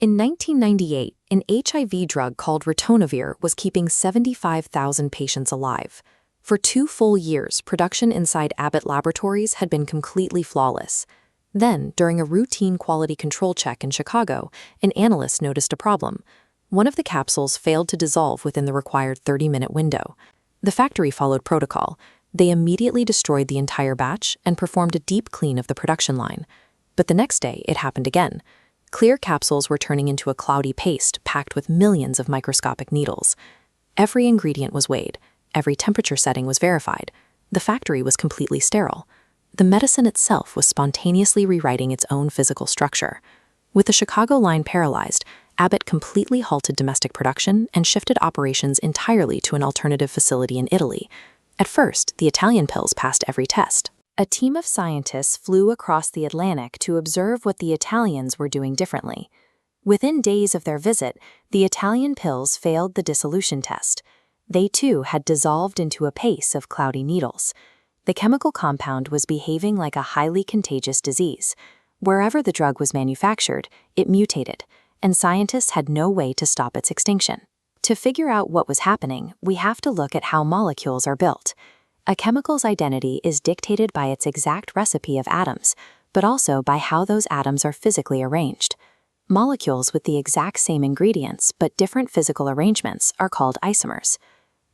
In 1998, an HIV drug called Ritonavir was keeping 75,000 patients alive. For 2 full years, production inside Abbott Laboratories had been completely flawless. Then, during a routine quality control check in Chicago, an analyst noticed a problem. One of the capsules failed to dissolve within the required 30-minute window. The factory followed protocol. They immediately destroyed the entire batch and performed a deep clean of the production line. But the next day, it happened again. Clear capsules were turning into a cloudy paste packed with millions of microscopic needles. Every ingredient was weighed. Every temperature setting was verified. The factory was completely sterile. The medicine itself was spontaneously rewriting its own physical structure. With the Chicago line paralyzed, Abbott completely halted domestic production and shifted operations entirely to an alternative facility in Italy. At first, the Italian pills passed every test. A team of scientists flew across the Atlantic to observe what the Italians were doing differently. Within days of their visit, the Italian pills failed the dissolution test. They too had dissolved into a paste of cloudy needles. The chemical compound was behaving like a highly contagious disease. Wherever the drug was manufactured, it mutated, and scientists had no way to stop its extinction. To figure out what was happening, we have to look at how molecules are built. A chemical's identity is dictated by its exact recipe of atoms, but also by how those atoms are physically arranged. Molecules with the exact same ingredients but different physical arrangements are called isomers.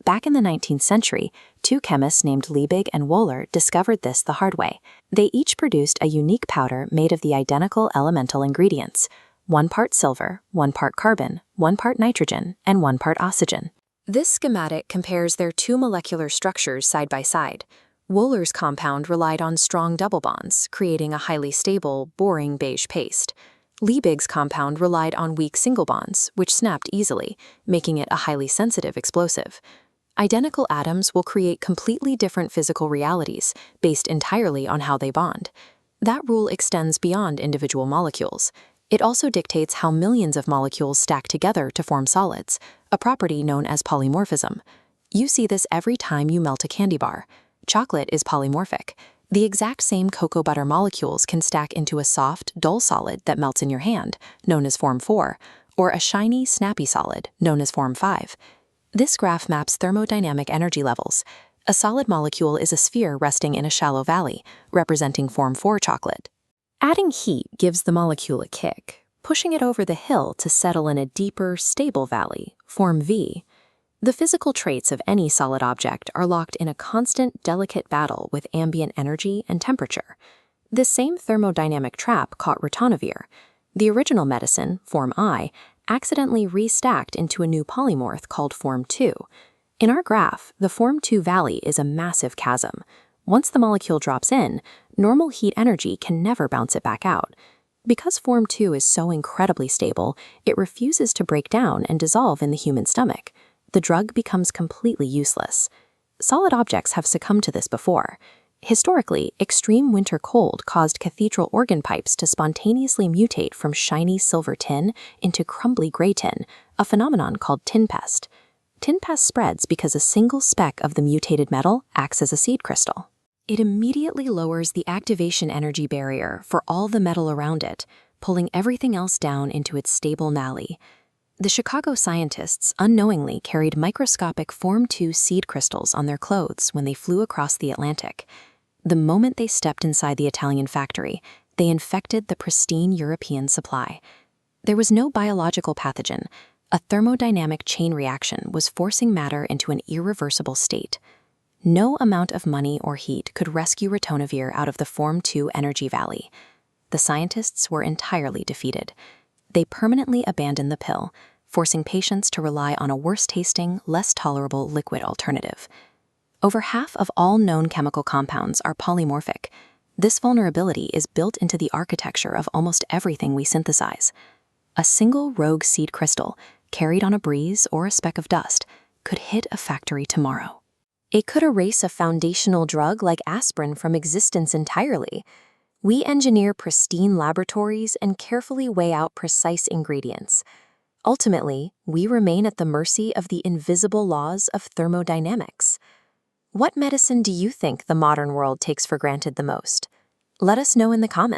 Back in the 19th century, 2 chemists named Liebig and Wohler discovered this the hard way. They each produced a unique powder made of the identical elemental ingredients: 1 part silver, 1 part carbon, 1 part nitrogen, and 1 part oxygen. This schematic compares their 2 molecular structures side by side. Wohler's compound relied on strong double bonds, creating a highly stable, boring beige paste. Liebig's compound relied on weak single bonds, which snapped easily, making it a highly sensitive explosive. Identical atoms will create completely different physical realities, based entirely on how they bond. That rule extends beyond individual molecules. It also dictates how millions of molecules stack together to form solids, a property known as polymorphism. You see this every time you melt a candy bar. Chocolate is polymorphic. The exact same cocoa butter molecules can stack into a soft, dull solid that melts in your hand, known as form 4, or a shiny, snappy solid, known as form 5. This graph maps thermodynamic energy levels. A solid molecule is a sphere resting in a shallow valley, representing form 4 chocolate. Adding heat gives the molecule a kick, pushing it over the hill to settle in a deeper, stable valley, form V. The physical traits of any solid object are locked in a constant, delicate battle with ambient energy and temperature. This same thermodynamic trap caught Ritonavir. The original medicine, form I, accidentally restacked into a new polymorph called form 2. In our graph, the form 2 valley is a massive chasm. Once the molecule drops in, normal heat energy can never bounce it back out. Because form 2 is so incredibly stable, it refuses to break down and dissolve in the human stomach. The drug becomes completely useless. Solid objects have succumbed to this before. Historically, extreme winter cold caused cathedral organ pipes to spontaneously mutate from shiny silver tin into crumbly gray tin, a phenomenon called tin pest. Tin pest spreads because a single speck of the mutated metal acts as a seed crystal. It immediately lowers the activation energy barrier for all the metal around it, pulling everything else down into its stable valley. The Chicago scientists unknowingly carried microscopic form 2 seed crystals on their clothes when they flew across the Atlantic. The moment they stepped inside the Italian factory, they infected the pristine European supply. There was no biological pathogen. A thermodynamic chain reaction was forcing matter into an irreversible state. No amount of money or heat could rescue Ritonavir out of the form 2 energy valley. The scientists were entirely defeated. They permanently abandoned the pill, forcing patients to rely on a worse-tasting, less tolerable liquid alternative. Over half of all known chemical compounds are polymorphic. This vulnerability is built into the architecture of almost everything we synthesize. A single rogue seed crystal, carried on a breeze or a speck of dust, could hit a factory tomorrow. It could erase a foundational drug like aspirin from existence entirely. We engineer pristine laboratories and carefully weigh out precise ingredients. Ultimately, we remain at the mercy of the invisible laws of thermodynamics. What medicine do you think the modern world takes for granted the most? Let us know in the comments.